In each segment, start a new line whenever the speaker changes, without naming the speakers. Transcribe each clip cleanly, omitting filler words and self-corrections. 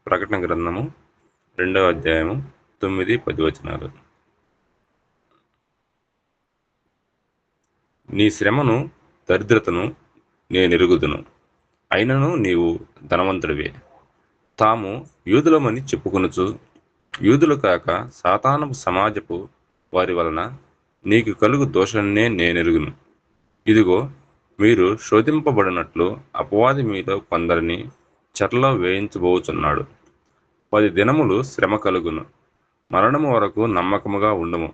ప్రకటన గ్రంథము 2వ అధ్యాయము 9, 10 వచనాలు. నీ శ్రమను దరిద్రతను నేనెరుగుదును, అయినను నీవు ధనవంతుడివే. తాము యూదులమని చెప్పుకొనుచు యూదులు కాక సాతానపు సమాజపు వారి వలన నీకు కలుగు దోషాన్నే నేనెరుగును. ఇదిగో, మీరు శోధింపబడినట్లు అపవాది మీలో కొందరిని చెరలో వేయించబోచున్నాడు. 10 దినములు శ్రమ కలుగును. మరణము వరకు నమ్మకముగా ఉండుము,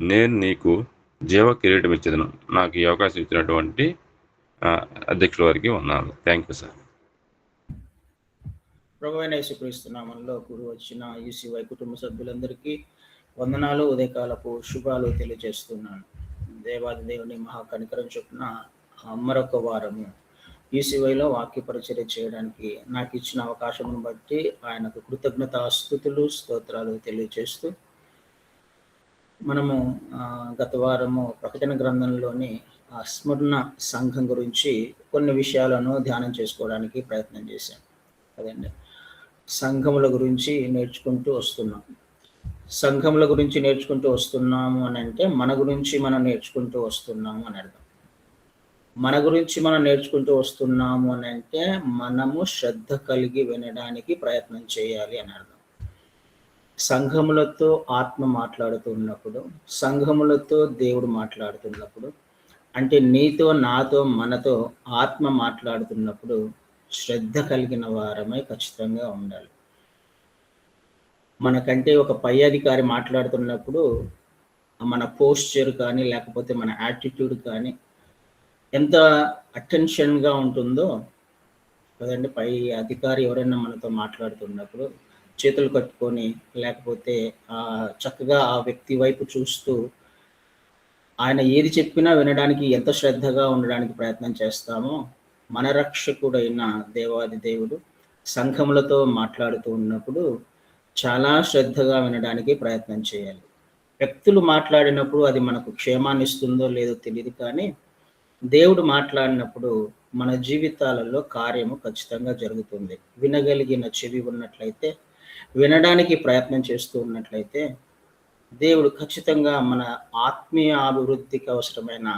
నేను నీకు జీవ కిరీటం ఇచ్చేదను. నాకు ఈ అవకాశం ఇచ్చినటువంటి అధ్యక్షుల వారికి వందనాలు. Thank you sir.
ప్రభువైన యేసుక్రీస్తు నామములో కూడి వచ్చిన యూసీవై కుటుంబ సభ్యులందరికీ వందనాలు, ఉదయకాలపు శుభాలు తెలియజేస్తున్నాను. దేవాది దేవుని మహాకనికరం చొప్పున మరొక వారము యూసీవైలో వాక్య పరిచర్య చేయడానికి నాకు ఇచ్చిన అవకాశమును బట్టి ఆయనకు కృతజ్ఞతాస్తుతులు, స్తోత్రాలు తెలియజేస్తూ మనము గత వారము ప్రకటన గ్రంథంలోని స్మరణ సంఘం గురించి కొన్ని విషయాలను ధ్యానం చేసుకోవడానికి ప్రయత్నం చేశాం కదండి. సంఘముల గురించి నేర్చుకుంటూ వస్తున్నాం. సంఘముల గురించి నేర్చుకుంటూ వస్తున్నాము అని అంటే మన గురించి మనం నేర్చుకుంటూ వస్తున్నాము అని అర్థం. మన గురించి మనం నేర్చుకుంటూ వస్తున్నాము అని అంటే మనము శ్రద్ధ కలిగి వినడానికి ప్రయత్నం చేయాలి అని అర్థం. సంఘములతో ఆత్మ మాట్లాడుతున్నప్పుడు, సంఘములతో దేవుడు మాట్లాడుతున్నప్పుడు, అంటే నీతో, నాతో, మనతో ఆత్మ మాట్లాడుతున్నప్పుడు శ్రద్ధ కలిగిన వారమై ఖచ్చితంగా ఉండాలి. మనకంటే ఒక పై అధికారి మాట్లాడుతున్నప్పుడు మన పోస్చర్ కానీ లేకపోతే మన యాటిట్యూడ్ కానీ ఎంత అటెన్షన్గా ఉంటుందో కదండి. పై అధికారి ఎవరైనా మనతో మాట్లాడుతున్నప్పుడు చేతులు కట్టుకొని లేకపోతే చక్కగా ఆ వ్యక్తి వైపు చూస్తూ ఆయన ఏది చెప్పినా వినడానికి ఎంత శ్రద్ధగా ఉండడానికి ప్రయత్నం చేస్తామో, మన రక్షకుడైన దేవాది దేవుడు సంఘములతో మాట్లాడుతూ ఉన్నప్పుడు చాలా శ్రద్ధగా వినడానికి ప్రయత్నం చేయాలి. వ్యక్తులు మాట్లాడినప్పుడు అది మనకు క్షేమాన్ని ఇస్తుందో లేదో తెలియదు, కానీ దేవుడు మాట్లాడినప్పుడు మన జీవితాలలో కార్యము ఖచ్చితంగా జరుగుతుంది. వినగలిగిన చెవి ఉన్నట్లయితే, వినడానికి ప్రయత్నం చేస్తూ ఉన్నట్లయితే దేవుడు ఖచ్చితంగా మన ఆత్మీయ అభివృద్ధికి అవసరమైన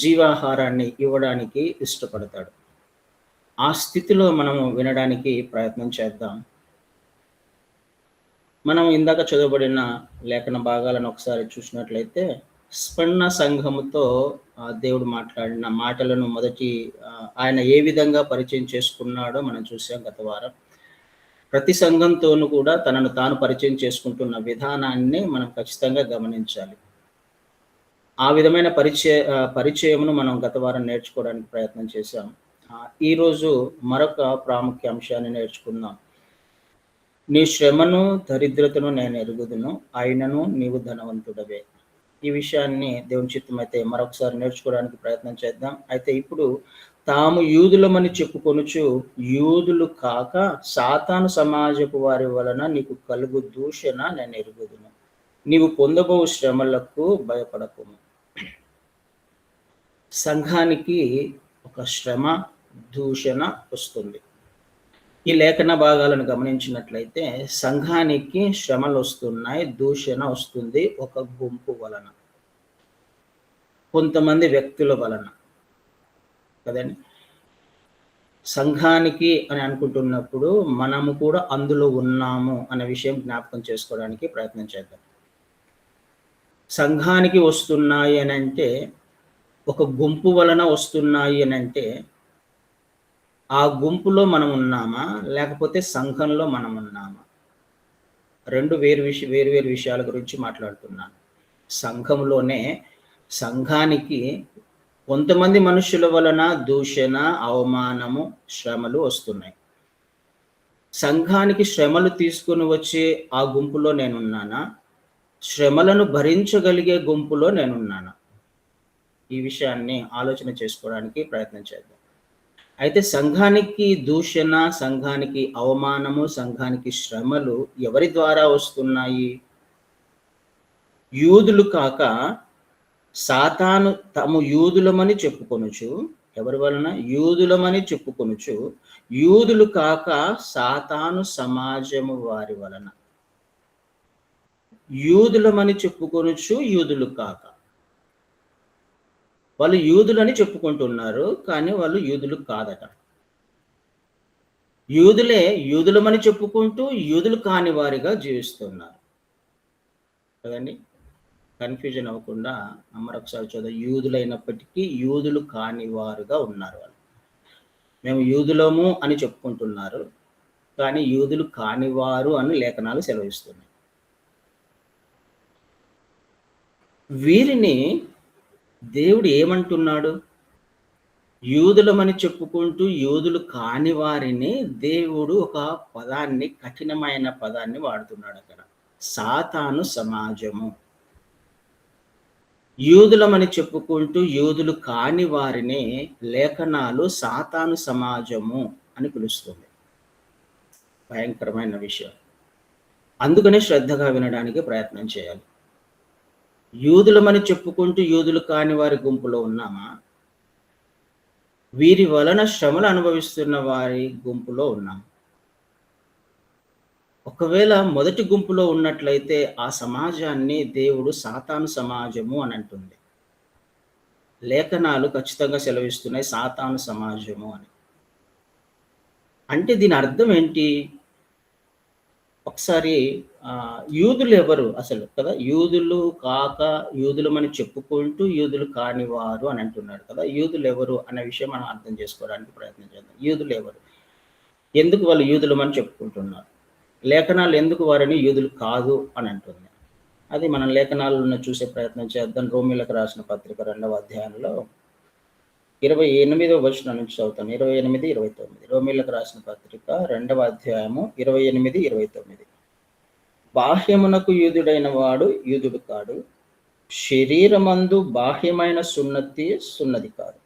జీవాహారాన్ని ఇవ్వడానికి ఇష్టపడతాడు. ఆ స్థితిలో మనము వినడానికి ప్రయత్నం చేద్దాం. మనం ఇందాక చదవబడిన లేఖన భాగాలను ఒకసారి చూసినట్లయితే స్మరణ సంఘముతో దేవుడు మాట్లాడిన మాటలను మొదటి ఆయన ఏ విధంగా పరిచయం చేసుకున్నాడో మనం చూసాం గత వారం. ప్రతి సంఘంతోనూ కూడా తనను తాను పరిచయం చేసుకుంటున్న విధానాన్ని మనం ఖచ్చితంగా గమనించాలి. ఆ విధమైన పరిచయమును మనం గత వారం నేర్చుకోవడానికి ప్రయత్నం చేశాం. ఈరోజు మరొక ప్రాముఖ్య అంశాన్ని నేర్చుకుందాం. నీ శ్రమను దరిద్రతను నేను ఎరుగుదును, అయినను నీవు ధనవంతుడవే. ఈ విషయాన్ని దేవుని చిత్తమైతే మరొకసారి నేర్చుకోవడానికి ప్రయత్నం చేద్దాం. అయితే ఇప్పుడు తాము యూదులమని చెప్పుకొనుచు యూదులు కాక సాతాను సమాజపు వారి వలన నీకు కలుగు దూషణ నేను ఎరుగుదును, నీవు పొందబో శ్రమలకు భయపడకుము. సంఘానికి ఒక శ్రమ, దూషణ వస్తుంది. ఈ లేఖన భాగాలను గమనించినట్లయితే సంఘానికి శ్రమలు వస్తున్నాయి, దూషణ వస్తుంది. ఒక గుంపు వలన, కొంతమంది వ్యక్తుల వలన కదండి. సంఘానికి అని అనుకుంటున్నప్పుడు మనము కూడా అందులో ఉన్నాము అనే విషయం జ్ఞాపకం చేసుకోవడానికి ప్రయత్నం చేద్దాం. సంఘానికి వస్తున్నాయి అని అంటే, ఒక గుంపు వలన వస్తున్నాయి అని అంటే, ఆ గుంపులో మనం ఉన్నామా లేకపోతే సంఘంలో మనం ఉన్నామా? రెండు వేరు విషయాల గురించి మాట్లాడుతున్నాను. సంఘంలోనే సంఘానికి కొంతమంది మనుషుల వలన దూషణ, అవమానము, శ్రమలు వస్తున్నాయి. సంఘానికి శ్రమలు తీసుకుని వచ్చే ఆ గుంపులో నేనున్నానా? శ్రమలను భరించగలిగే గుంపులో నేనున్నానా? ఈ విషయాన్ని ఆలోచన చేసుకోవడానికి ప్రయత్నం చేద్దాం. అయితే సంఘానికి దూషణ, సంఘానికి అవమానము, సంఘానికి శ్రమలు ఎవరి ద్వారా వస్తున్నాయి? యూదులు కాక సాతాను తాము యూదులమని చెప్పుకొనుచు ఎవరి వలన? యూదులమని చెప్పుకొనుచు యూదులు కాక సాతాను సమాజము వారి వలన. యూదులమని చెప్పుకొనుచు యూదులు కాక. వాళ్ళు యూదులని చెప్పుకుంటున్నారు, కానీ వాళ్ళు యూదులు కాదట. యూదులే యూదులమని చెప్పుకుంటూ యూదులు కాని వారిగా జీవిస్తున్నారు కదండి. కన్ఫ్యూజన్ అవ్వకుండా మరొకసారి చదువు. యూదులైనప్పటికీ యూదులు కాని వారుగా ఉన్నారు వాళ్ళు. మేము యూదులము అని చెప్పుకుంటున్నారు, కానీ యూదులు కానివారు అని లేఖనాలు సెలవిస్తున్నాయి. వీరిని దేవుడు ఏమంటున్నాడు? యూదులమని చెప్పుకుంటూ యూదులు కాని వారిని దేవుడు ఒక పదాన్ని, కఠినమైన పదాన్ని వాడుతున్నాడు అక్కడ. సాతాను సమాజము. యూదులమని చెప్పుకుంటూ యూదులు కాని వారిని లేఖనాలు సాతాను సమాజము అని పిలుస్తుంది. భయంకరమైన విషయం. అందుకనే శ్రద్ధగా వినడానికి ప్రయత్నం చేయాలి. యూదులమని చెప్పుకుంటూ యూదులు కాని వారి గుంపులో ఉన్నామా? వీరి వలన శ్రమలు అనుభవిస్తున్న వారి గుంపులో ఉన్నాం. ఒకవేళ మొదటి గుంపులో ఉన్నట్లయితే ఆ సమాజాన్ని దేవుడు సాతాను సమాజము అని అంటుంది. లేఖనాలు ఖచ్చితంగా సెలవిస్తున్నాయి సాతాను సమాజము అని. అంటే దీని అర్థం ఏంటి? ఒకసారి యూదులు ఎవరు అసలు కదా? యూదులు కాక యూదులమని చెప్పుకుంటూ యూదులు కానివారు అని అంటున్నాడు కదా. యూదులు ఎవరు అనే విషయం మనం అర్థం చేసుకోవడానికి ప్రయత్నం చేద్దాం. యూదులు ఎవరు? ఎందుకు వాళ్ళు యూదులమని చెప్పుకుంటున్నారు? లేఖనాలు ఎందుకు వారిని యూదులు కాదు అని అంటుంది? అది మనం లేఖనాలను చూసే ప్రయత్నం చేద్దాం. రోమీలకు రాసిన పత్రిక 2వ అధ్యాయంలో 28వ వచనం నుంచి చదువుతాను. 28, 29. రోమీలకు రాసిన పత్రిక 2వ అధ్యాయము 28, 29. బాహ్యమునకు యూదుడైన వాడు యూదుడు కాడు, శరీరమందు బాహ్యమైన సున్నతి కాదు.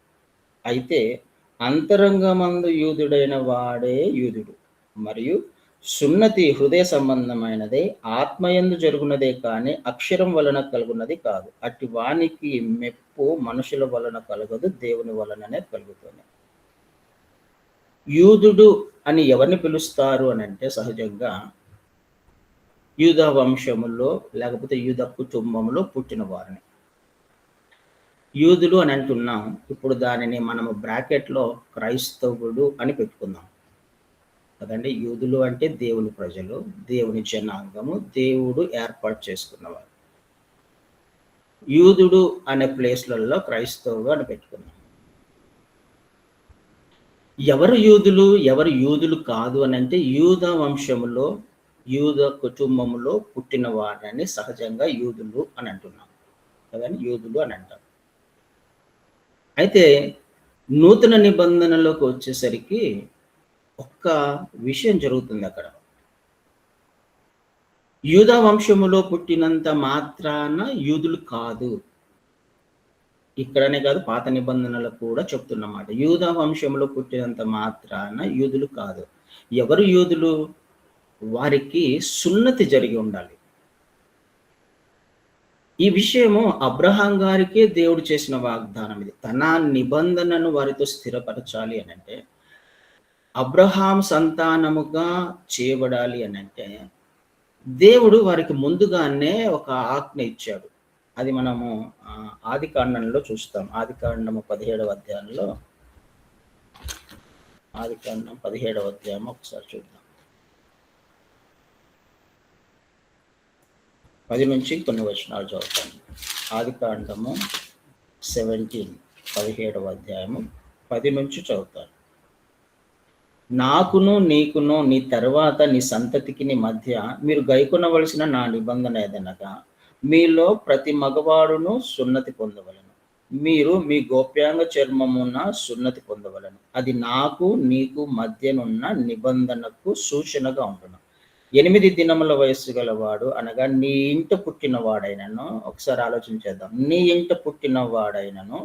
అయితే అంతరంగమందు యూదుడైన వాడే యూదుడు. మరియు సున్నతి హృదయ సంబంధమైనదే, ఆత్మయందు జరుగునదే కానీ అక్షరం వలన కలుగున్నది కాదు. అట్టి వానికి మెప్పు మనుషుల వలన కలగదు, దేవుని వలననే కలుగుతుంది. యూదుడు అని ఎవరిని పిలుస్తారు అని అంటే సహజంగా యూదా వంశములో లేకపోతే యూదా కుటుంబంలో పుట్టిన వారిని యూదులు అని అంటున్నాం. ఇప్పుడు దానిని మనము బ్రాకెట్లో క్రైస్తవుడు అని పెట్టుకుందాం కదండి. యూదులు అంటే దేవుని ప్రజలు, దేవుని జనాంగము, దేవుడు ఏర్పాటు చేసుకున్నవారు. యూదుడు అనే ప్లేస్లలో క్రైస్తవుడు అని పెట్టుకున్నాం. ఎవరు యూదులు, ఎవరు యూదులు కాదు అని అంటే యూదా వంశములో యూద కుటుంబములో పుట్టిన వారిని సహజంగా యూదులు అని అంటున్నాం కదండి. యూదులు అని అంటాం. అయితే నూతన నిబంధనలోకి వచ్చేసరికి ఒక్క విషయం జరుగుతుంది అక్కడ. యూదా వంశములో పుట్టినంత మాత్రాన యూదులు కాదు. ఇక్కడనే కాదు, పాత నిబంధనలు కూడా చెప్తున్నమాట. యూదా వంశంలో పుట్టినంత మాత్రాన యూదులు కాదు. ఎవరు యూదులు? వారికి సున్నతి జరిగి ఉండాలి. ఈ విషయము అబ్రహాం గారికే దేవుడు చేసిన వాగ్దానం ఇది. తన నిబంధనను వారితో స్థిరపరచాలి అని అంటే, అబ్రహాం సంతానముగా చేయబడాలి అని అంటే దేవుడు వారికి ముందుగానే ఒక ఆజ్ఞ ఇచ్చాడు. అది మనము ఆదికాండంలో చూస్తాం. ఆదికాండము 17వ అధ్యాయంలో, ఆదికాండం 17వ అధ్యాయం ఒకసారి చూద్దాం. 10 నుంచి కొన్ని వచనాలు చదువుతాను. ఆదికాండము 17వ అధ్యాయము 10 నుంచి చదువుతాను. నాకును నీకును నీ తర్వాత నీ సంతతికి నీ మధ్య మీరు గైకొనవలసిన నా నిబంధన ఏదనగా, మీలో ప్రతి మగవాడును సున్నతి పొందవలను, మీరు మీ గోప్యాంగ చర్మమున సున్నతి పొందవలను. అది నాకు నీకు మధ్యనున్న నిబంధనకు సూచనగా ఉండును. 8 దినముల వయస్సు గలవాడు అనగా నీ ఇంట పుట్టిన వాడైనను, ఒకసారి ఆలోచించేద్దాం, నీ ఇంట పుట్టిన వాడైనను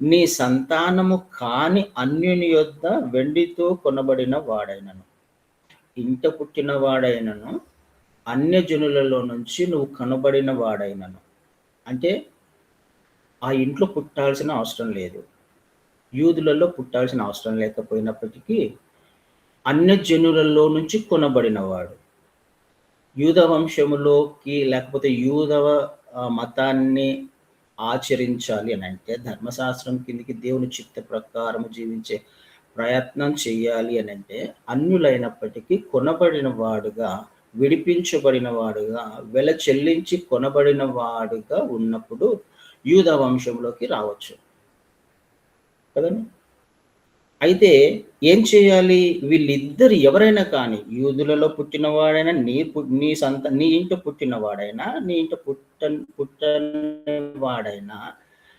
నీ సంతానము కాని అన్యుని యొద్ద వెండితో కొనబడిన వాడైనను. ఇంట పుట్టిన వాడైనను అన్యజనులలో నుంచి నువ్వు కనబడిన వాడైనను అంటే ఆ ఇంట్లో పుట్టాల్సిన అవసరం లేదు. యూదులలో పుట్టాల్సిన అవసరం లేకపోయినప్పటికీ అన్యజనులలో నుంచి కొనబడినవాడు. యూద వంశములోకి లేకపోతే యూదవ మతాన్ని ఆచరించాలి అని అంటే, ధర్మశాస్త్రం కిందికి దేవుని చిత్త ప్రకారం జీవించే ప్రయత్నం చేయాలి అని అంటే, అన్యులైనప్పటికీ కొనబడిన వాడుగా, విడిపించబడిన వాడుగా, వెల చెల్లించి కొనబడిన వాడుగా ఉన్నప్పుడు యూద వంశంలోకి రావచ్చు కదండి. అయితే ఏం చేయాలి? వీళ్ళిద్దరు ఎవరైనా కానీ, యూదులలో పుట్టినవాడైనా, నీ ఇంట పుట్టినవాడైనా, నీ ఇంట పుట్టని వాడైనా,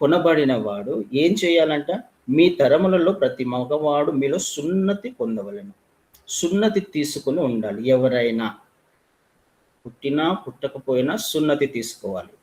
కొనబడిన వాడు ఏం చేయాలంట? మీ తరములలో ప్రతి మగవాడు మీలో సున్నతి పొందవలెను. సున్నతి తీసుకొని ఉండాలి. ఎవరైనా పుట్టినా పుట్టకపోయినా సున్నతి తీసుకోవాలి.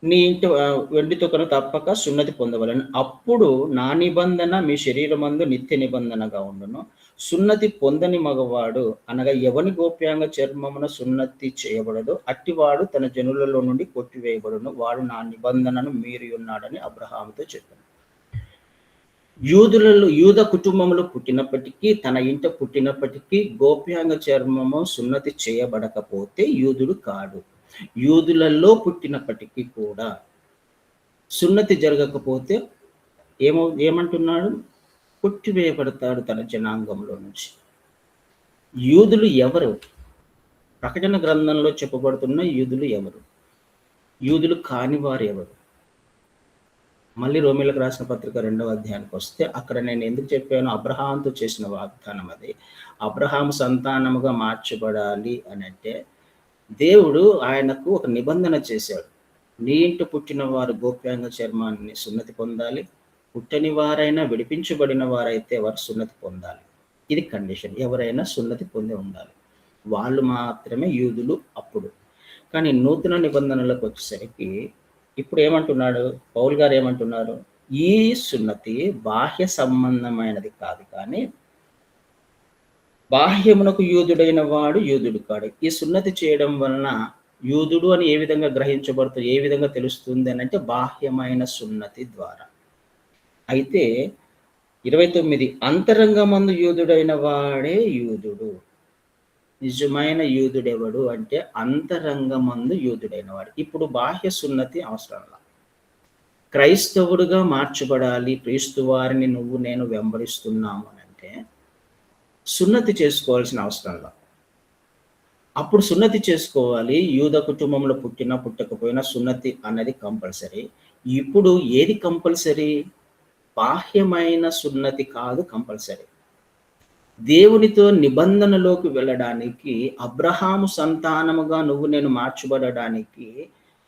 నీ ఇంటి వెండితో కనుక తప్పక సున్నతి పొందవలను. అప్పుడు నా నిబంధన మీ శరీరమందు నిత్య నిబంధనగా ఉండును. సున్నతి పొందని మగవాడు అనగా ఎవని గోప్యాంగ చర్మమున సున్నతి చేయబడదు, అట్టివాడు తన జనులలో నుండి కొట్టివేయబడును. వాడు నా నిబంధనను మీరి ఉన్నాడని అబ్రహాముతో చెప్పాను. యూద కుటుంబంలో పుట్టినప్పటికీ, తన ఇంట పుట్టినప్పటికీ గోప్యాంగ చర్మము సున్నతి చేయబడకపోతే యూదుడు కాడు. యూదులలో పుట్టినప్పటికీ కూడా సున్నతి జరగకపోతే ఏమంటున్నాడు? కొట్టివేయబడతాడు తన జనాంగంలో నుంచి. యూదులు ఎవరు? ప్రకటన గ్రంథంలో చెప్పబడుతున్న యూదులు ఎవరు? యూదులు కాని వారు ఎవరు? మళ్ళీ రోమీలకు రాసిన పత్రిక 2వ అధ్యాయానికి వస్తే, అక్కడ నేను ఎందుకు చెప్పాను? అబ్రహాముతో చేసిన వాగ్దానం అది. అబ్రహాము సంతానముగా మార్చబడాలి అని అంటే, దేవుడు ఆయనకు ఒక నిబంధన చేశాడు. నీ ఇంట పుట్టిన వారు గోప్యాంగ చర్మాన్ని సున్నతి పొందాలి, పుట్టని వారైనా విడిపించబడిన వారైతే వారు సున్నతి పొందాలి. ఇది కండిషన్. ఎవరైనా సున్నతి పొంది ఉండాలి. వాళ్ళు మాత్రమే యూదులు అప్పుడు. కానీ నూతన నిబంధనలకు వచ్చేసరికి ఇప్పుడు ఏమంటున్నాడు పౌలు గారు? ఏమంటున్నారు? ఈ సున్నతి బాహ్య సంబంధమైనది కాదు, కానీ బాహ్యమునకు యూదుడైన వాడు యూదుడు కాడు. ఈ సున్నతి చేయడం వలన యూదుడు అని ఏ విధంగా గ్రహించబడుతుంది, ఏ విధంగా తెలుస్తుంది అని అంటే, బాహ్యమైన సున్నతి ద్వారా. అయితే 29 అంతరంగమందు యూదుడైన వాడే యూదుడు. నిజమైన యూదుడెవడు అంటే అంతరంగమందు యూదుడైన వాడు. ఇప్పుడు బాహ్య సున్నతి అవసరంలా. క్రైస్తవుడుగా మార్చబడాలి, క్రీస్తు వారిని నువ్వు నేను వెంబడిస్తున్నాము అని అంటే సున్నతి చేసుకోవాల్సిన అవసరంలా. అప్పుడు సున్నతి చేసుకోవాలి. యూద కుటుంబంలో పుట్టినా పుట్టకపోయినా సున్నతి అన్నది కంపల్సరీ. ఇప్పుడు ఏది కంపల్సరీ? బాహ్యమైన సున్నతి కాదు కంపల్సరీ. దేవునితో నిబంధనలోకి వెళ్ళడానికి, అబ్రహాము సంతానముగా నువ్వు నేను మార్చబడడానికి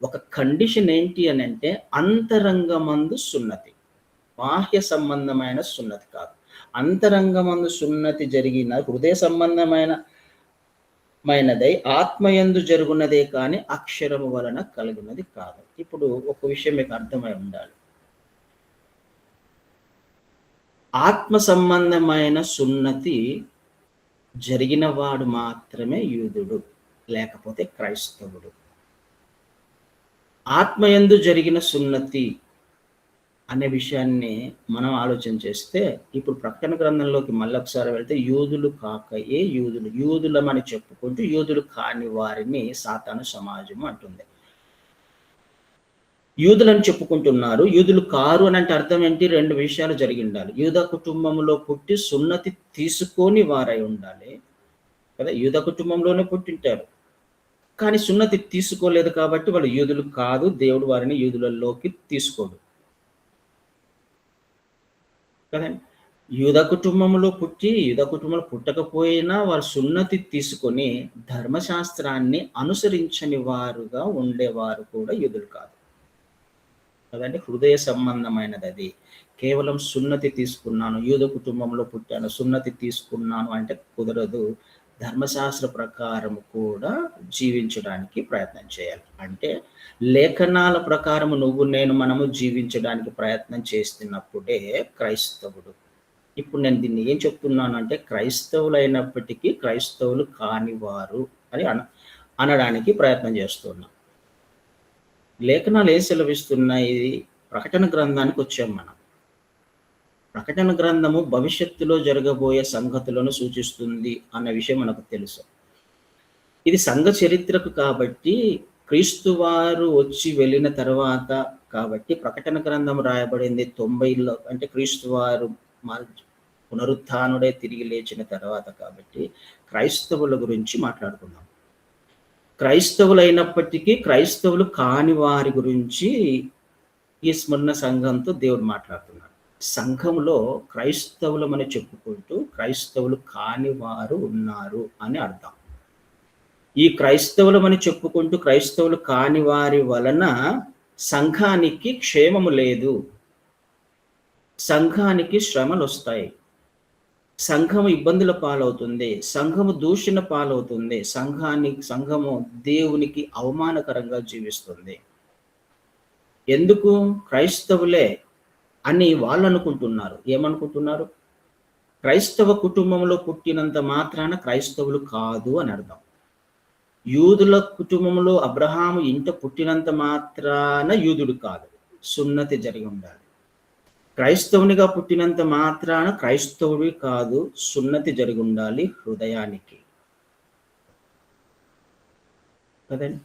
ఒక కండిషన్ ఏంటి అని అంటే, అంతరంగమందు సున్నతి. బాహ్య సంబంధమైన సున్నతి కాదు. అంతరంగమందు సున్నతి జరిగిన హృదయ సంబంధమైనదై ఆత్మయందు జరుగునదే కానీ అక్షరము వలన కలిగినది కాదు. ఇప్పుడు ఒక విషయం మీకు అర్థమై ఉండాలి. ఆత్మ సంబంధమైన సున్నతి జరిగిన వాడు మాత్రమే యూదుడు, లేకపోతే క్రైస్తవుడు. ఆత్మయందు జరిగిన సున్నతి అనే విషయాన్ని మనం ఆలోచన చేస్తే, ఇప్పుడు ప్రకటన గ్రంథంలోకి మళ్ళీ ఒకసారి వెళ్తే, యూదులు కాకయే యూదులమని చెప్పుకుంటూ యూదులు కాని వారిని సాతాను సమాజము అంటుంది. యూదులని చెప్పుకుంటున్నారు, యూదులు కారు అని అంటే అర్థం ఏంటి? 2 విషయాలు జరిగి ఉండాలి. యూద కుటుంబంలో పుట్టి సున్నతి తీసుకొని వారై ఉండాలి కదా. యూద కుటుంబంలోనే పుట్టింటారు, కానీ సున్నతి తీసుకోలేదు కాబట్టి వాళ్ళు యూదులు కాదు. దేవుడు వారిని యూదులలోకి తీసుకోడు కదండి. యూద కుటుంబంలో పుట్టకపోయినా వారు సున్నతి తీసుకొని ధర్మశాస్త్రాన్ని అనుసరించని వారుగా ఉండేవారు కూడా యూదులు కాదు కదండి. హృదయ సంబంధమైనది అది. కేవలం సున్నతి తీసుకున్నాను, యూద కుటుంబంలో పుట్టాను, సున్నతి తీసుకున్నాను అంటే కుదరదు. ధర్మశాస్త్ర ప్రకారం కూడా జీవించడానికి ప్రయత్నం చేయాలి. అంటే లేఖనాల ప్రకారం మనము జీవించడానికి ప్రయత్నం చేస్తున్నప్పుడే క్రైస్తవుడు. ఇప్పుడు నేను దీన్ని ఏం చెప్తున్నాను అంటే, క్రైస్తవులైనప్పటికీ క్రైస్తవులు కానివారు అని అనడానికి ప్రయత్నం చేస్తున్నాను. లేఖనాలు ఏం సెలవిస్తున్నాయి? ప్రకటన గ్రంథానికి వచ్చాం మనం. ప్రకటన గ్రంథము భవిష్యత్తులో జరగబోయే సంగతులను సూచిస్తుంది అన్న విషయం మనకు తెలుసు. ఇది సంఘ చరిత్రకు కాబట్టి, క్రీస్తు వారు వచ్చి వెళ్ళిన తర్వాత కాబట్టి, ప్రకటన గ్రంథం రాయబడింది 90లో, అంటే క్రీస్తు వారు పునరుత్థానుడై తిరిగి లేచిన తర్వాత కాబట్టి క్రైస్తవుల గురించి మాట్లాడుకుందాం. క్రైస్తవులైనప్పటికీ క్రైస్తవులు కాని వారి గురించి ఈ స్మరణ సంఘంతో దేవుడు మాట్లాడుతున్నాడు. సంఘంలో క్రైస్తవులమని చెప్పుకుంటూ క్రైస్తవులు కాని వారు ఉన్నారు అని అర్థం. ఈ క్రైస్తవులమని చెప్పుకుంటూ క్రైస్తవులు కాని వారి వలన సంఘానికి క్షేమము లేదు, సంఘానికి శ్రమలు వస్తాయి, సంఘము ఇబ్బందుల పాలవుతుంది, సంఘము దూషణ పాలవుతుంది, సంఘము దేవునికి అవమానకరంగా జీవిస్తుంది. ఎందుకు? క్రైస్తవులే అని వాళ్ళు అనుకుంటున్నారు. ఏమనుకుంటున్నారు? క్రైస్తవ కుటుంబంలో పుట్టినంత మాత్రాన క్రైస్తవులు కాదు అని అర్థం. యూదుల కుటుంబంలో అబ్రహాము ఇంట పుట్టినంత మాత్రాన యూదుడు కాదు, సున్నతి జరిగి ఉండాలి. క్రైస్తవునిగా పుట్టినంత మాత్రాన క్రైస్తవుడి కాదు, సున్నతి జరిగి ఉండాలి హృదయానికి కదండి.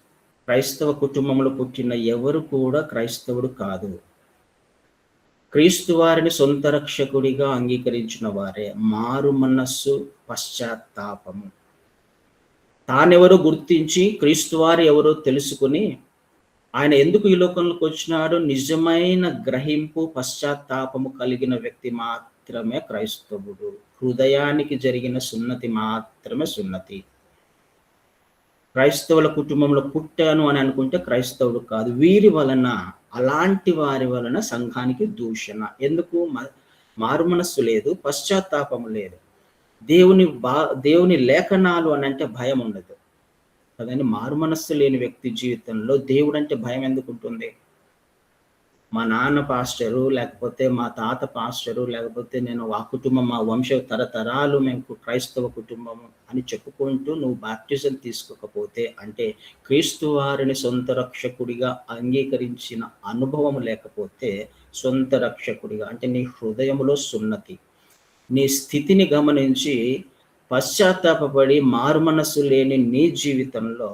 క్రైస్తవ కుటుంబంలో పుట్టిన ఎవరు కూడా క్రైస్తవుడు కాదు. క్రీస్తు వారిని సొంత రక్షకుడిగా అంగీకరించిన వారే మారు మనస్సు, పశ్చాత్తాపము, తానెవరో గుర్తించి క్రీస్తు వారు ఎవరో తెలుసుకుని ఆయన ఎందుకు ఈ లోకంలోకి వచ్చినాడో నిజమైన గ్రహింపు, పశ్చాత్తాపము కలిగిన వ్యక్తి మాత్రమే క్రైస్తవుడు. హృదయానికి జరిగిన సున్నతి మాత్రమే సున్నతి. క్రైస్తవుల కుటుంబంలో పుట్టాను అని అనుకుంటే క్రైస్తవుడు కాదు. వీరి వలన, అలాంటి వారి వలన సంఘానికి దూషణ. ఎందుకు? మారు మనస్సు లేదు, పశ్చాత్తాపము లేదు. దేవుని లేఖనాలు అని అంటే భయం ఉండదు కదండి. మారు మనస్సు లేని వ్యక్తి జీవితంలో దేవుడు అంటే భయం ఎందుకు ఉంటుంది? మా నాన్న పాస్టరు, లేకపోతే మా తాత పాస్టరు, లేకపోతే నేను ఆ కుటుంబం, మా వంశ తరతరాలు మేము క్రైస్తవ కుటుంబము అని చెప్పుకుంటూ నువ్వు బాప్టిజం తీసుకోకపోతే, అంటే క్రీస్తు వారిని సొంత రక్షకుడిగా అంగీకరించిన అనుభవం లేకపోతే, సొంత రక్షకుడిగా అంటే నీ హృదయంలో సున్నతి, నీ స్థితిని గమనించి పశ్చాత్తాపడి మారు మనస్సు లేని నీ జీవితంలో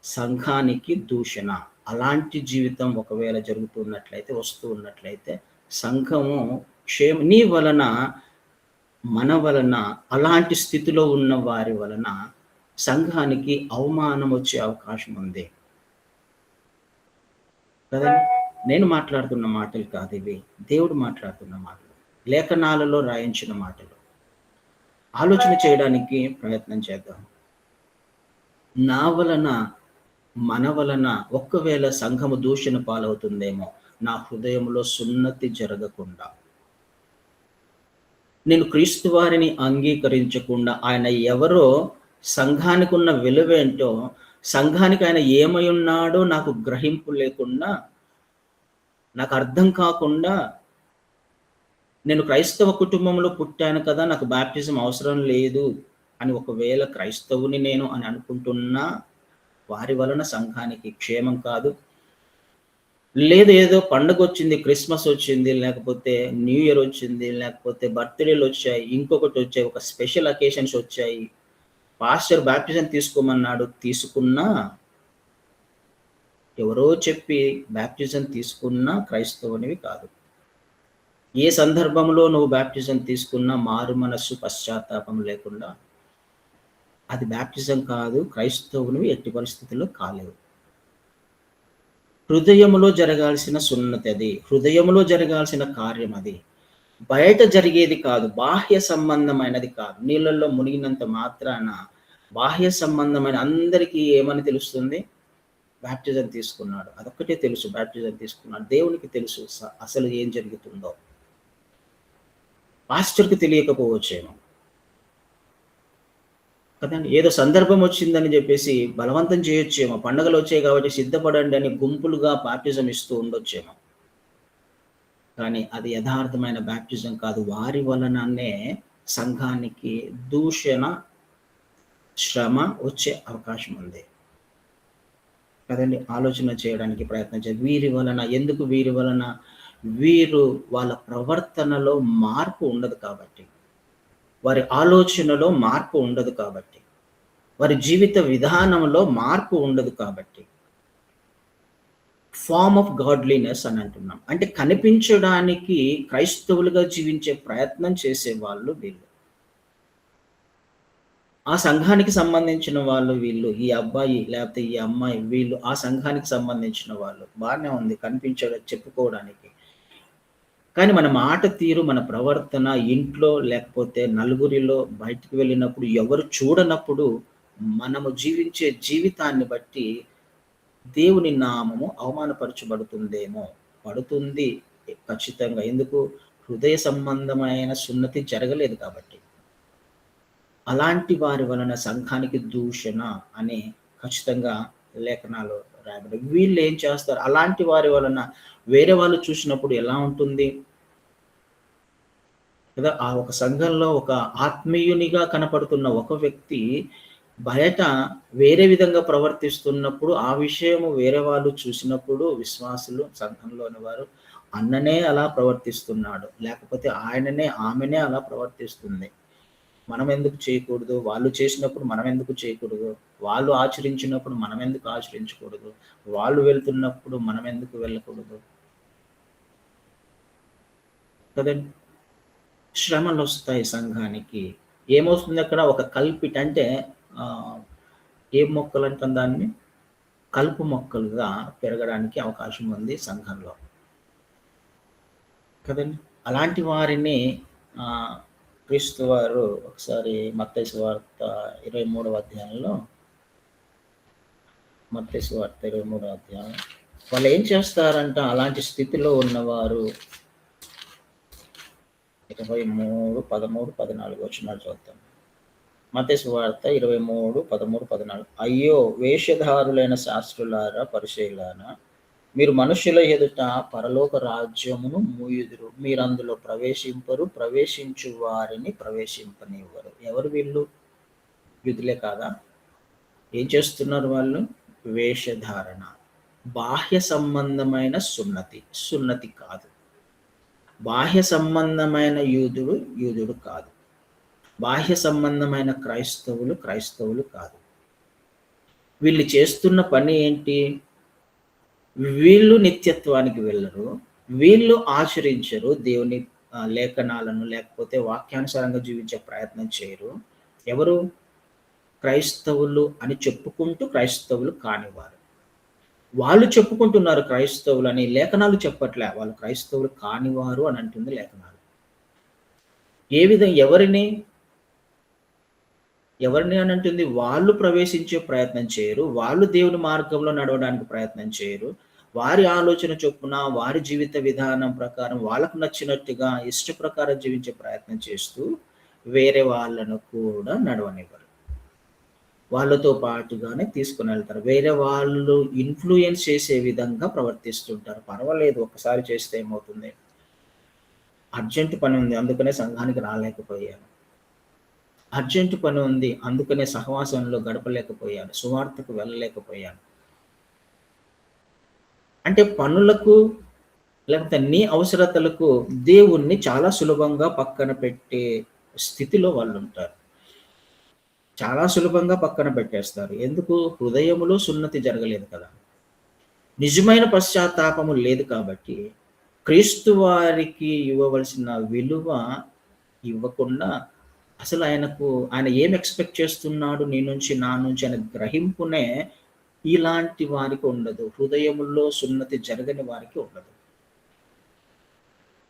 సంఘానికి దూషణ. అలాంటి జీవితం ఒకవేళ జరుగుతున్నట్లయితే, వస్తూ ఉన్నట్లయితే, సంఘము నీ వలన, మన వలన, అలాంటి స్థితిలో ఉన్న వారి వలన సంఘానికి అవమానం వచ్చే అవకాశం ఉంది కదండి. నేను మాట్లాడుతున్న మాటలు కాదు ఇవి, దేవుడు మాట్లాడుతున్న మాటలు, లేఖనాలలో రాయించిన మాటలు. ఆలోచన చేయడానికి ప్రయత్నం చేద్దాం. నా వలన, మన వలన ఒక్కవేళ సంఘము దూషణ పాలవుతుందేమో, నా హృదయంలో సున్నతి జరగకుండా, నేను క్రీస్తు వారిని అంగీకరించకుండా, ఆయన ఎవరో, సంఘానికి ఉన్న విలువేంటో, సంఘానికి ఆయన ఏమై ఉన్నాడో నాకు గ్రహింపు లేకుండా, నాకు అర్థం కాకుండా, నేను క్రైస్తవ కుటుంబంలో పుట్టాను కదా, నాకు బాప్టిజం అవసరం లేదు అని ఒకవేళ క్రైస్తవుని నేను అని అనుకుంటున్నా, వారి వలన సంఘానికి క్షేమం కాదు. లేదు ఏదో పండుగ వచ్చింది, క్రిస్మస్ వచ్చింది, లేకపోతే న్యూ ఇయర్ వచ్చింది, లేకపోతే బర్త్డేలు వచ్చాయి, ఇంకొకటి వచ్చాయి, ఒక స్పెషల్ అకేషన్స్ వచ్చాయి, పాస్టర్ బాప్టిజం తీసుకోమన్నాడు, తీసుకున్నా, ఎవరో చెప్పి బాప్టిజం తీసుకున్నా క్రైస్తవునివి కాదు. ఏ సందర్భంలో నువ్వు బాప్టిజం తీసుకున్నా మారు మనస్సు, పశ్చాత్తాపం లేకుండా, అది బాప్టిజం కాదు, క్రైస్తవునివి ఎట్టి పరిస్థితుల్లో కాలేవు. హృదయములో జరగాల్సిన సున్నతి అది, హృదయములో జరగాల్సిన కార్యం అది, బయట జరిగేది కాదు, బాహ్య సంబంధమైనది కాదు. నీళ్ళల్లో మునిగినంత మాత్రాన బాహ్య సంబంధమైన అందరికీ ఏమని తెలుస్తుంది? బాప్టిజం తీసుకున్నాడు, అదొక్కటే తెలుసు, బాప్టిజం తీసుకున్నాడు. దేవునికి తెలుసు అసలు ఏం జరుగుతుందో. పాస్టర్కి తెలియకపోవచ్చేమో కదండి. ఏదో సందర్భం వచ్చిందని చెప్పేసి బలవంతం చేయొచ్చేమో, పండుగలు వచ్చాయి కాబట్టి సిద్ధపడండి అని గుంపులుగా బాప్టిజం ఇస్తూ ఉండొచ్చేమో. కానీ అది యథార్థమైన బాప్టిజం కాదు. వారి వలననే సంఘానికి దూషణ, శ్రమ వచ్చే అవకాశం ఉంది కదండి. ఆలోచన చేయడానికి ప్రయత్నం చేయాలి. వీరి వలన, ఎందుకు వీరి వలన వీరు వాళ్ళ ప్రవర్తనలో మార్పు ఉండదు కాబట్టి, వారి ఆలోచనలో మార్పు ఉండదు కాబట్టి, వారి జీవిత విధానంలో మార్పు ఉండదు కాబట్టి, ఫార్మ్ ఆఫ్ గాడ్లీనెస్ అని అంటున్నాం. అంటే కనిపించడానికి క్రైస్తవులుగా జీవించే ప్రయత్నం చేసేవాళ్ళు వీళ్ళు. ఆ సంఘానికి సంబంధించిన వాళ్ళు వీళ్ళు. ఈ అబ్బాయి లేకపోతే ఈ అమ్మాయి వీళ్ళు ఆ సంఘానికి సంబంధించిన వాళ్ళు. బానే ఉంది కనిపించడం చెప్పుకోవడానికి. కానీ మన మాట తీరు, మన ప్రవర్తన ఇంట్లో లేకపోతే నలుగురిలో బయటికి వెళ్ళినప్పుడు ఎవరు చూడనప్పుడు మనము జీవించే జీవితాన్ని బట్టి దేవుని నామము అవమానపరచబడుతుందేమో! పడుతుంది ఖచ్చితంగా. ఎందుకు? హృదయ సంబంధమైన సున్నతి జరగలేదు కాబట్టి. అలాంటి వారి వలన సంఘానికి దూషణ అని ఖచ్చితంగా లేఖనాలు రాయబడ్డాయి. వీళ్ళేం చేస్తారు? అలాంటి వారి వలన వేరే వాళ్ళు చూసినప్పుడు ఎలా ఉంటుంది? కదా! ఆ ఒక సంఘంలో ఒక ఆత్మీయునిగా కనపడుతున్న ఒక వ్యక్తి బయట వేరే విధంగా ప్రవర్తిస్తున్నప్పుడు, ఆ విషయము వేరే వాళ్ళు చూసినప్పుడు విశ్వాసులు సంఘంలోని వారు అన్ననే అలా ప్రవర్తిస్తున్నాడు. లేకపోతే ఆయననే, ఆమెనే అలా ప్రవర్తిస్తుంది. మనం ఎందుకు చేయకూడదు? వాళ్ళు చేసినప్పుడు మనం ఎందుకు చేయకూడదు? వాళ్ళు ఆచరించినప్పుడు మనం ఎందుకు ఆచరించకూడదు? వాళ్ళు వెళ్తున్నప్పుడు మనం ఎందుకు వెళ్ళకూడదు? కదండీ! శ్రమలొస్తాయి సంఘానికి. ఏమొస్తుందక్కడ? ఒక కల్పిట్ అంటే ఆహ్, ఏం మొక్కలంటాం దాన్ని? కలుపు మొక్కలుగా పెరగడానికి అవకాశం ఉంది సంఘంలో. కదండీ! అలాంటి వారిని ఆహ్, క్రీస్తు వారు ఒకసారి మత్తయి సువార్త 23వ అధ్యాయంలో మత్తయి సువార్త 23వ అధ్యాయం వాళ్ళేం చేస్తారంట అలాంటి స్థితిలో ఉన్నవారు 23, 13, 14 వచనాలు చూద్దాం. మత్తయి సువార్త 23, 13, 14 అయ్యో! వేషధారులైన శాస్త్రులారా, పరిసయ్యులారా, మీరు మనుషుల ఎదుట పరలోక రాజ్యమును మూయుదురు. మీరందులో ప్రవేశింపరు, ప్రవేశించు వారిని ప్రవేశింపనివ్వరు. ఎవరు వీళ్ళు? యూదులే కాదా? ఏం చేస్తున్నారు వాళ్ళు? వేషధారణ. బాహ్య సంబంధమైన సున్నతి. సున్నతి కాదు. బాహ్య సంబంధమైన యూదుడు, యూదుడు కాదు. బాహ్య సంబంధమైన క్రైస్తవులు, క్రైస్తవులు కాదు. వీళ్ళు చేస్తున్న పని ఏంటి? వీళ్ళు నిత్యత్వానికి వెళ్ళరు. వీళ్ళు ఆచరించరు. దేవుని లేఖనాలను లేకపోతే వాక్యానుసారంగా జీవించే ప్రయత్నం చేయరు. ఎవరు? క్రైస్తవులు అని చెప్పుకుంటూ క్రైస్తవులు కానివారు. వాళ్ళు చెప్పుకుంటున్నారు క్రైస్తవులని. లేఖనాలు చెప్పట్లే. వాళ్ళు క్రైస్తవులు కానివారు అని అంటుంది లేఖనాలు. ఏ ఎవరిని? ఎవరిని అనంటుంది? వాళ్ళు ప్రవేశించే ప్రయత్నం చేయరు. వాళ్ళు దేవుని మార్గంలో నడవడానికి ప్రయత్నం చేయరు. వారి ఆలోచన చొప్పున, వారి జీవిత విధానం ప్రకారం వాళ్ళకు నచ్చినట్టుగా ఇష్ట ప్రకారం జీవించే ప్రయత్నం చేస్తూ, వేరే వాళ్ళను కూడా నడవనివ్వరు. వాళ్ళతో పాటుగానే తీసుకొనెళ్తారు. వేరే వాళ్ళు ఇన్‌ఫ్లూయెన్స్ చేసే విధంగా ప్రవర్తిస్తుంటారు. పర్వాలేదు ఒక్కసారి చేస్తే ఏమవుతుంది? అర్జెంట్ పని ఉంది. అందుకనే సంఘానికి రాలేకపోయాను. అర్జెంట్ పని ఉంది. అందుకనే సహవాసంలో గడపలేకపోయాను. సువార్తకు వెళ్ళలేకపోయాను. అంటే పనులకు లేకపోతే నీ అవసరతలకు దేవుణ్ణి చాలా సులభంగా పక్కన పెట్టే స్థితిలో వాళ్ళుంటారు. చాలా సులభంగా పక్కన పెట్టేస్తారు. ఎందుకు? హృదయములో సున్నతి జరగలేదు కదా! నిజమైన పశ్చాత్తాపము లేదు కాబట్టి, క్రీస్తు వారికి ఇవ్వవలసిన విలువ ఇవ్వకుండా అసలు ఆయన ఏం ఎక్స్‌పెక్ట్ చేస్తున్నాడు నీ నుంచి, నా నుంచి అనే గ్రహింపునే ఇలాంటి వారికి ఉండదు. హృదయములో సున్నతి జరగని వారికి ఉండదు.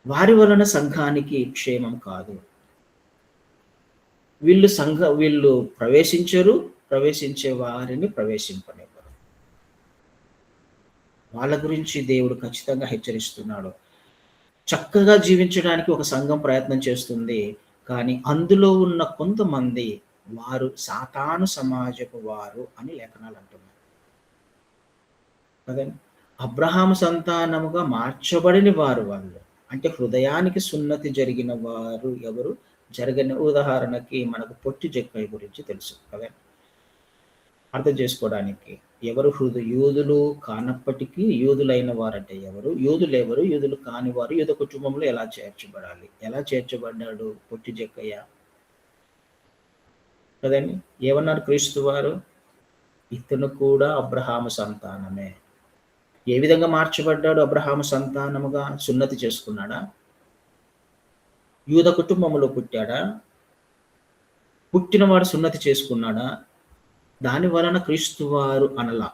వారి వలన సంఘానికి క్షేమం కాదు. వీళ్ళు ప్రవేశించరు, ప్రవేశించే వారిని ప్రవేశింపనివ్వరు. వాళ్ళ గురించి దేవుడు ఖచ్చితంగా హెచ్చరిస్తున్నాడు. చక్కగా జీవించడానికి ఒక సంఘం ప్రయత్నం చేస్తుంది. కానీ అందులో ఉన్న కొంతమంది వారు సాతాను సమాజపు వారు అని లేఖనాలు అంటున్నాయి. కదండి! అబ్రహాము సంతానముగా మార్చబడిన వారు వాళ్ళు. అంటే హృదయానికి సున్నతి జరిగిన వారు ఎవరు? జరగని ఉదాహరణకి మనకు పొట్టి జక్కయ్య గురించి తెలుసు కదండి! అర్థం చేసుకోవడానికి. ఎవరు యూదులు కానప్పటికీ యూదులైన వారంటే ఎవరు? యూదులెవరు? యూదులు కాని వారు యూద కుటుంబంలో ఎలా చేర్చబడాలి? ఎలా చేర్చబడ్డాడు పొట్టి జక్కయ్య? కదండి! ఏమన్నారు క్రీస్తు వారు? ఇతను కూడా అబ్రహాము సంతానమే. ఏ విధంగా మార్చబడ్డాడు అబ్రహాము సంతానముగా? సున్నతి చేసుకున్నాడా? యూద కుటుంబంలో పుట్టాడా? పుట్టినవాడు సున్నతి చేసుకున్నాడా? దాని వలన క్రీస్తు వారు అనలా.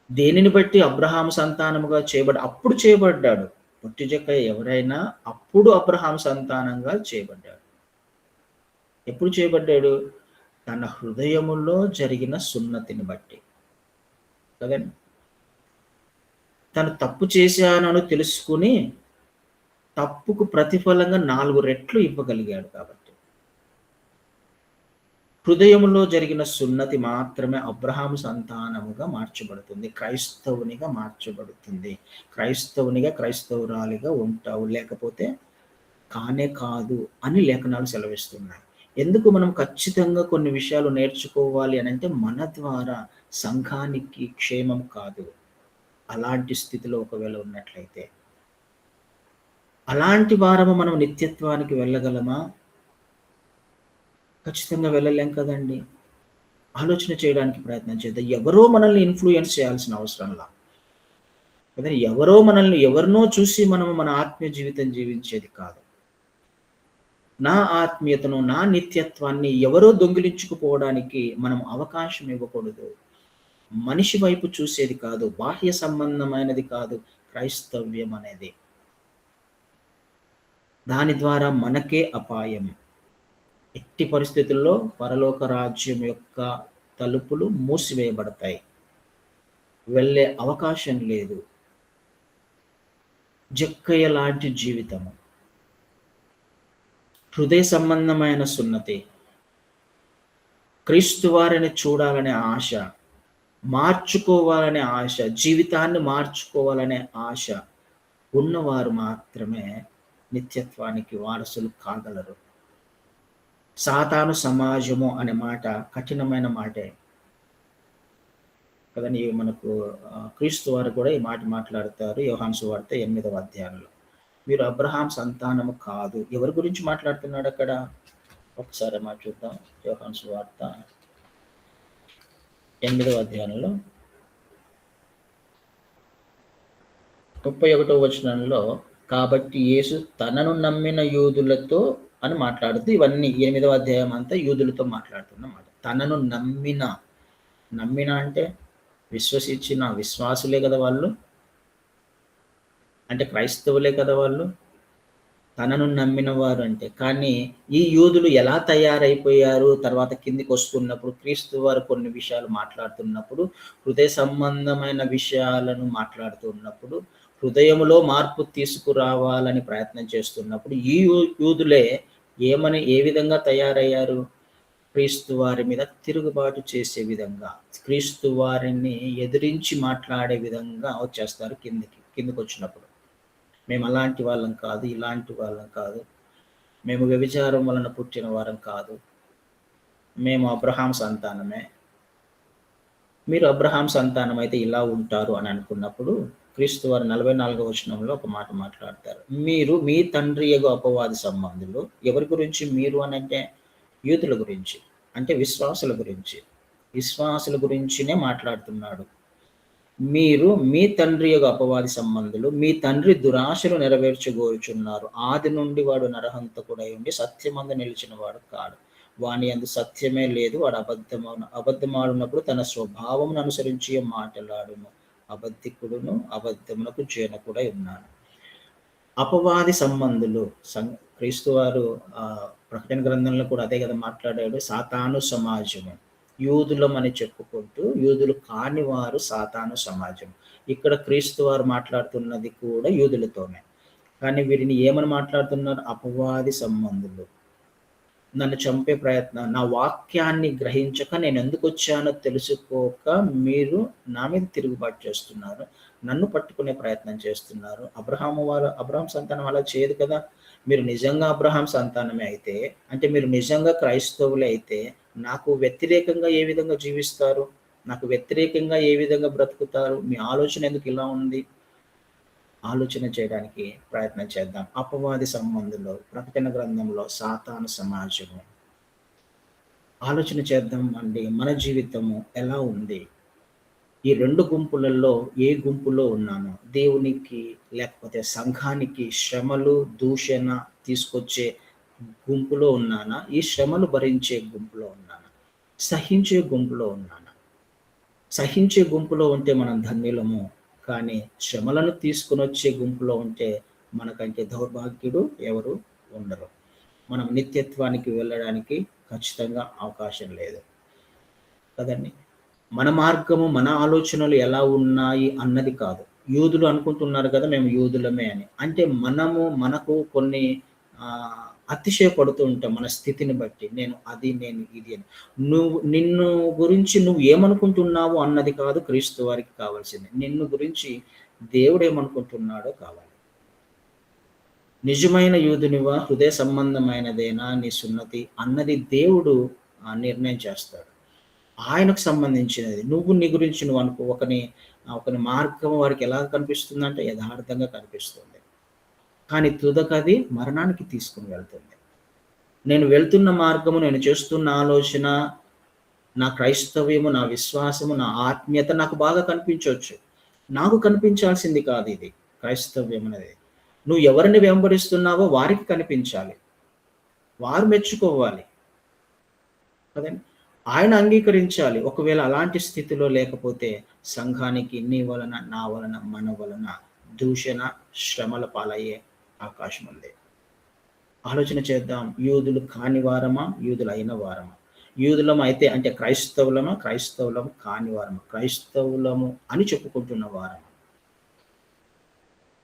దేనిని బట్టి అబ్రహాము సంతానముగా అప్పుడు చేయబడ్డాడు. పొట్టి జక్కయ్య ఎవరైనా అప్పుడు అబ్రహాము సంతానంగా చేయబడ్డాడు. ఎప్పుడు చేయబడ్డాడు? తన హృదయములో జరిగిన సున్నతిని బట్టి. కదండి! తను తప్పు చేశానని తెలుసుకుని తప్పుకు ప్రతిఫలంగా 4 రెట్లు ఇవ్వగలిగాడు కాబట్టి. హృదయములో జరిగిన సున్నతి మాత్రమే అబ్రహాము సంతానముగా మార్చబడుతుంది. క్రైస్తవునిగా మార్చబడుతుంది. క్రైస్తవునిగా, క్రైస్తవురాలిగా ఉంటావు. లేకపోతే కానే కాదు అని లేఖనాలు సెలవిస్తున్నాయి. ఎందుకు మనం ఖచ్చితంగా కొన్ని విషయాలు నేర్చుకోవాలి అనంటే మన ద్వారా సంఘానికి క్షేమం కాదు. అలాంటి స్థితిలో ఒకవేళ ఉన్నట్లయితే. అలాంటి వారము మనం నిత్యత్వానికి వెళ్ళగలమా? ఖచ్చితంగా వెళ్ళలేం కదండి! ఆలోచన చేయడానికి ప్రయత్నం చేద్దాం. ఎవరో మనల్ని ఇన్‌ఫ్లూయెన్స్ చేయాల్సిన అవసరంలా. కదా! ఎవరినో చూసి మనము మన ఆత్మీయ జీవితం జీవించేది కాదు. నా ఆత్మీయతను, నా నిత్యత్వాన్ని ఎవరో దొంగిలించుకుపోవడానికి మనం అవకాశం ఇవ్వకూడదు. మనిషి వైపు చూసేది కాదు. బాహ్య సంబంధమైనది కాదు క్రైస్తవ్యం అనేది. దాని ద్వారా మనకే అపాయం. ఎట్టి పరిస్థితుల్లో పరలోక రాజ్యం యొక్క తలుపులు మూసివేయబడతాయి. వెళ్ళే అవకాశం లేదు. జక్కయ్య లాంటి జీవితము. హృదయ సంబంధమైన సున్నతి. క్రీస్తు వారిని చూడాలనే ఆశ, మార్చుకోవాలనే ఆశ, జీవితాన్ని మార్చుకోవాలనే ఆశ ఉన్నవారు మాత్రమే నిత్యత్వానికి వారసులు కాగలరు. సాతాను సమాజము అనే మాట కఠినమైన మాటే కదండి. మనకు క్రీస్తు వారు కూడా ఈ మాట మాట్లాడతారు. యోహాను సువార్త 8వ అధ్యాయంలో. మీరు అబ్రహాం సంతానము కాదు. ఎవరి గురించి మాట్లాడుతున్నాడు అక్కడ? ఒకసారి మాట చూద్దాం. యోహాను సువార్త 8వ అధ్యాయంలో 31వ వచనంలో, కాబట్టి యేసు తనను నమ్మిన యూదులతో అని మాట్లాడుతూ, ఇవన్నీ 8వ అధ్యాయం అంతా యూదులతో మాట్లాడుతున్నమాట. తనను నమ్మిన అంటే విశ్వసించిన విశ్వాసులే కదా వాళ్ళు. అంటే క్రైస్తవులే కదా వాళ్ళు. తనను నమ్మిన వారు అంటే. కానీ ఈ యూదులు ఎలా తయారైపోయారు? తర్వాత కిందికి వస్తున్నప్పుడు క్రీస్తు వారు కొన్ని విషయాలు మాట్లాడుతున్నప్పుడు, హృదయ సంబంధమైన విషయాలను మాట్లాడుతున్నప్పుడు, హృదయములో మార్పు తీసుకురావాలని ప్రయత్నం చేస్తున్నప్పుడు ఈ యూదులే ఏ విధంగా తయారయ్యారు? క్రీస్తు వారి మీద తిరుగుబాటు చేసే విధంగా, క్రీస్తు వారిని ఎదిరించి మాట్లాడే విధంగా వచ్చేస్తారు కిందికి వచ్చినప్పుడు. మేము అలాంటి వాళ్ళం కాదు, ఇలాంటి వాళ్ళం కాదు, మేము వ్యభిచారం వలన పుట్టిన వారం కాదు, మేము అబ్రహాం సంతానమే, మీరు అబ్రహాం సంతానం అయితే ఇలా ఉంటారు అని అనుకున్నప్పుడు క్రీస్తు వారు 44వ వచనంలో ఒక మాట మాట్లాడతారు. మీరు మీ తండ్రి యగు అపవాది సంబంధులు. ఎవరి గురించి మీరు అని అంటే? యూదుల గురించి, అంటే విశ్వాసుల గురించినే మాట్లాడుతున్నాడు. మీరు మీ తండ్రి యొక్క అపవాది సంబంధులు, మీ తండ్రి దురాశలు నెరవేర్చగోరుచున్నారు. ఆది నుండి వాడు నరహంతకుడై ఉండి సత్యమందు నిలిచిన వాడు కాడు. వాని యందు సత్యమే లేదు. వాడు అబద్ధమాడినప్పుడు తన స్వభావమును అనుసరించి మాట్లాడును. అబద్ధికుడును అబద్ధమునకు జనకుడై ఉన్నాడు. అపవాది సంబంధులు. క్రీస్తు వారు ప్రకటన గ్రంథంలో కూడా అదే కదా మాట్లాడాడు. సాతాను సమాజము. యూదులమని చెప్పుకుంటూ యూదులు కాని వారు సాతాను సమాజం. ఇక్కడ క్రీస్తు వారు మాట్లాడుతున్నది కూడా యూదులతోనే. కానీ వీరిని ఏమని మాట్లాడుతున్నారు? అపవాది సంబంధులు. నన్ను చంపే ప్రయత్నం, నా వాక్యాన్ని గ్రహించక నేను ఎందుకు వచ్చానో తెలుసుకోక మీరు నా మీద తిరుగుబాటు చేస్తున్నారు, నన్ను పట్టుకునే ప్రయత్నం చేస్తున్నారు. అబ్రహాం సంతానం అలా చేయదు కదా. మీరు నిజంగా అబ్రహాం సంతానమే అయితే, అంటే మీరు నిజంగా క్రైస్తవులే అయితే నాకు వ్యతిరేకంగా ఏ విధంగా జీవిస్తారు, నాకు వ్యతిరేకంగా ఏ విధంగా బ్రతుకుతారు, మీ ఆలోచన ఎందుకు ఇలా ఉంది, ఆలోచన చేయడానికి ప్రయత్నం చేద్దాం. అపవాది సంబంధంలో, ప్రకటన గ్రంథంలో సాతాను సమాజము, ఆలోచన చేద్దాం అండి. మన జీవితము ఎలా ఉంది, ఈ రెండు గుంపులలో ఏ గుంపులో ఉన్నాను, దేవునికి లేకపోతే సంఘానికి శ్రమలు దూషణ తీసుకొచ్చే గుంపులో ఉన్నానా, ఈ శ్రమలు భరించే గుంపులో ఉన్నానా, సహించే గుంపులో ఉన్నానా? సహించే గుంపులో ఉంటే మనం ధన్యులము, కానీ శ్రమలను తీసుకుని వచ్చే గుంపులో ఉంటే మనకంటే దౌర్భాగ్యుడు ఎవరు ఉండరు. మనం నిత్యత్వానికి వెళ్ళడానికి ఖచ్చితంగా అవకాశం లేదు కదండి. మన మార్గము, మన ఆలోచనలు ఎలా ఉన్నాయి అన్నది కాదు. యూదులు అనుకుంటున్నారు కదా మేము యూదులమే అని. అంటే మనకు కొన్ని అతిశయపడుతూ ఉంటాం మన స్థితిని బట్టి. నేను అది, నేను ఇది అని. నిన్ను గురించి నువ్వు ఏమనుకుంటున్నావు అన్నది కాదు క్రీస్తు వారికి కావాల్సింది. నిన్ను గురించి దేవుడు ఏమనుకుంటున్నాడో కావాలి. నిజమైన యూదునివా, హృదయ సంబంధమైనదేనా నీ సున్నతి అన్నది దేవుడు నిర్ణయం చేస్తాడు. ఆయనకు సంబంధించినది. నువ్వు నీ గురించి నువ్వు అనుకో. ఒకని మార్గం వారికి ఎలా కనిపిస్తుందంటే యథార్థంగా కనిపిస్తుంది, కానీ తుదకది మరణానికి తీసుకుని వెళ్తుంది. నేను వెళ్తున్న మార్గము, నేను చేస్తున్న ఆలోచన, నా క్రైస్తవ్యము, నా విశ్వాసము, నా ఆత్మీయత నాకు బాగా కనిపించవచ్చు. నాకు కనిపించాల్సింది కాదు ఇది క్రైస్తవ్యం అనేది. నువ్వు ఎవరిని వెంబడిస్తున్నావో వారికి కనిపించాలి, వారు మెచ్చుకోవాలి కదండి. ఆయన అంగీకరించాలి. ఒకవేళ అలాంటి స్థితిలో లేకపోతే సంఘానికి నీ వలన, నా వలన, మన వలన దూషణ, శ్రమల పాలయ్యే అవకాశం ఉంది. ఆలోచన చేద్దాం. యూదులు కాని వారమా, యూదులు అయిన వారమా? యూదులం అయితే అంటే క్రైస్తవులమా, క్రైస్తవులము కాని వారమా? క్రైస్తవులము అని చెప్పుకుంటున్న వారమా?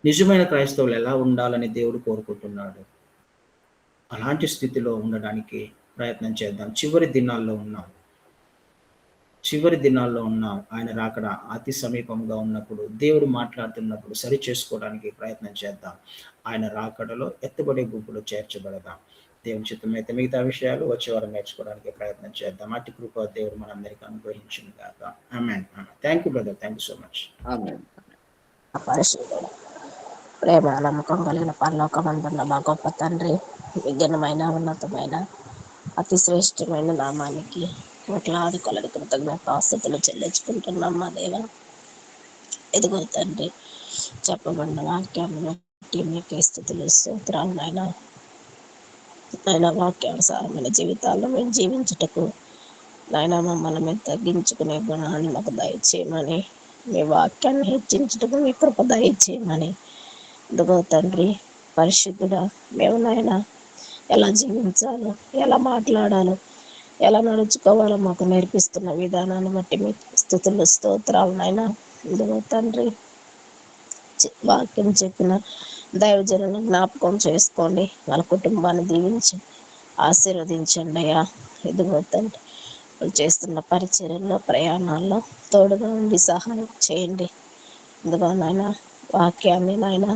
నిజమైన క్రైస్తవులు ఎలా ఉండాలని దేవుడు కోరుకుంటున్నాడు? అలాంటి స్థితిలో ఉండడానికి ప్రయత్నం చేద్దాం. చివరి దినాల్లో ఉన్నాం. ఆయన రాకడ అతి సమీపంగా ఉన్నప్పుడు, దేవుడు మాట్లాడుతున్నప్పుడు సరి చేసుకోవడానికి ప్రయత్నం చేద్దాం. ఆయన రాకడలో ఎత్తబడే గుంపులో చేర్చబడదాం. దేవుని చిత్తం అయితే మిగతా విషయాలు వచ్చే వారం నేర్చుకోవడానికి ప్రయత్నం చేద్దాం. అట్టి కృప దేవుడు మనందరికీ అనుగ్రహించింది కాక. Amen. Thank you brother, thank you so much.
ప్రేమ నమ్మకం కలిగిన పరలోకమందున్న మా గొప్ప తండ్రి, విఘ్నమైన ఉన్నతమైన అతి శ్రేష్టమైన నామానికి కోట్లాది కొలది కృతజ్ఞతాస్తుతులు చెల్లించుకుంటున్నాం మా దేవ. ఎదుగో తండ్రి, చెప్పబడిన వాక్యాన్ని బట్టి మీకే స్తుతులు స్తోత్రాలు నాయన. వాక్యానుసారమైన జీవితాల్లో మేము జీవించుటకు నాయన మమ్మల్ని మేము తగ్గించుకునే గుణాన్ని మాకు దయచేయమని, మీ వాక్యాన్ని హెచ్చించుటకు మీ కృప దయచేయమని. ఇదిగో తండ్రి పరిశుద్ధుడా, మేము నాయన ఎలా జీవించాలో, ఎలా మాట్లాడాలో, ఎలా నడుచుకోవాలో మాకు నేర్పిస్తున్న విధానాన్ని బట్టి మీ స్తుతులు స్తోత్రాలు నాయన. ఇదిగో తండ్రి, వాక్యం చెప్పిన దైవజనులను జ్ఞాపకం చేసుకోండి, వాళ్ళ కుటుంబాన్ని దీవించి ఆశీర్వదించండి అయ్యా. ఇదిగో తండ్రి, వాళ్ళు చేస్తున్న పరిచర్యల్లో, ప్రయాణాల్లో తోడుగా ఉండి సహాయం చేయండి. ఇదిగో నాయన వాక్యాన్ని నాయన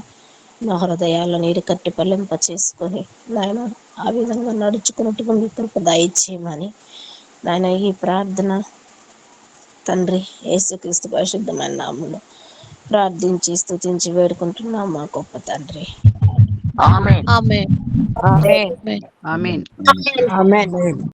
నా హృదయాల్లో నీరు కట్టి పల్లింప చేసుకొని నాయన ఆ విధంగా నడుచుకున్నట్టుగా మీ కృప దయచేయమని నాయన ఈ ప్రార్థన తండ్రి యేసుక్రీస్తు పరిశుద్ధమైన నామములో ప్రార్థించి స్తుతించి వేడుకుంటున్నాం మా గొప్ప తండ్రి.
ఆమేన్. ఆమేన్. ఆమేన్. ఆమేన్.